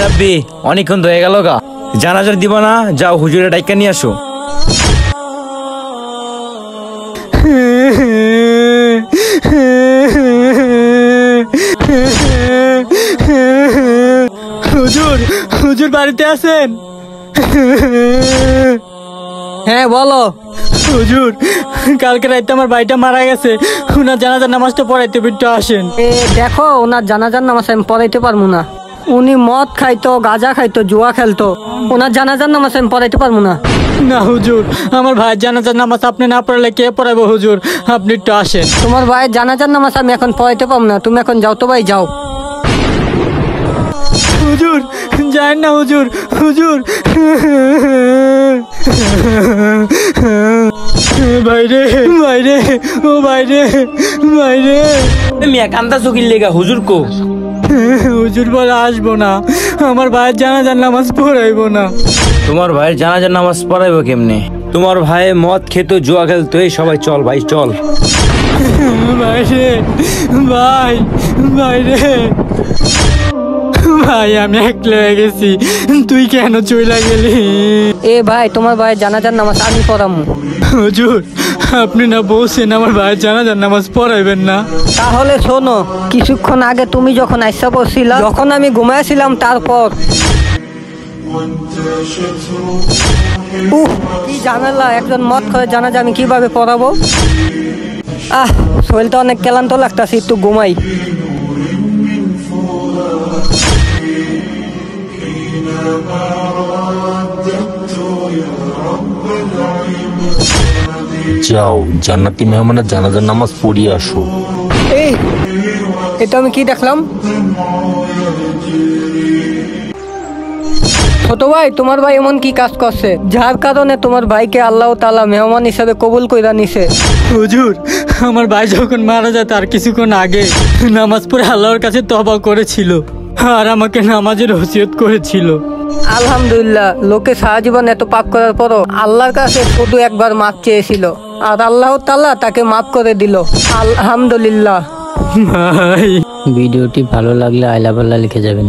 রাব্বি অনেকক্ষণ তো হয়ে গেল গা, জানাজার দিব না, যাও হুজুরে ডাইকা নিয়ে আসো। হুজুর, হুজুর বাড়িতে আছেন? হ্যাঁ বলো। হুজুর, কালকে রাতে আমার ভাইটা মারা গেছে, ওনার জানাজার নামাজটা পড়াইতে একটু আসেন। দেখো, ওনার জানাজার নামাজ আমি পড়াইতে পারবো না। উনি মদ খাইতো, গাঁজা খাইতো, জুয়া খেলতো। ওনার জানাজার নামাজ আমি পড়াইতে পারবো না। না হুজুর, আমার ভাইয়ের জানাজার নামাজ আপনি না পড়ালে কে পড়াবো? হুজুর আপনি একটু আসেন। তোমার ভাইয়ের জানাজার নামাজ আমি এখন পড়াইতে পারবো না, তুমি এখন যাও তো ভাই, যাও। হুজুর যান না হুজুর, হুজুর। বাইরে বাইরে, ও বাইরে বাইরে। মিয়া কান্দা চকির লেগা, হুজুর কো? হুজুর বলে আসবো না, আমার ভাইয়ের জানাজার নামাজ পড়াইবো না। তোমার ভাইয়ের জানাজার নামাজ পড়াইবো কেমনে? তোমার ভাই মদ খেতো, জুয়া খেলতো। এই সবাই চল ভাই, চল। বাইরে ভাই, বাইরে ভাই, আমি একলা হয়ে গেছি, তুই কেন চইলা গেলি? ভাই, তোমার ভাইয়ের জানাজার নামাজ আমি পড়াবো। হুজুর আপনি না বলছেন আমার ভাইয়ের জানাজার নামাজ পড়াইবেন না? তাহলে শোনো, কিছুক্ষণ আগে তুমি যখন আইসা পড়ছিলা, যখন আমি ঘুমাইছিলাম, তারপর কি জানালা, একজন মদ করে জানাজা আমি কিভাবে পড়াবো? শরীরটা অনেক ক্লান্ত লাগতাছে, একটু ঘুমাই। যাও, জান্নাতি মেহমানের জানাজার নামাজ পড়িয়ে আসো। এটা আমি কি দেখলাম? ছোট ভাই, তোমার ভাই এমন কি কাজ করছে যার কারণে তোমার ভাইকে আল্লাহ তাআলা মেহমান হিসেবে কবুল কইরা নিছে? হুজুর, আমার ভাই যখন মারা যায় তার কিছুক্ষণ আগে নামাজ পড়ে আল্লাহর কাছে তওবা করেছিল, আর আমাকে নামাজের ওসিয়ত করেছিল। আলহামদুলিল্লাহ, লোকে সারা জীবন এত পাপ করার পরও আল্লাহর কাছে শুধু একবার মাপ চেয়েছিল, আর আল্লাহ তাআলা তাকে মাফ করে দিল। আলহামদুলিল্লাহ। ভাই, ভিডিওটি ভালো লাগলে আই লাভ আল্লাহ লিখে যাবেন।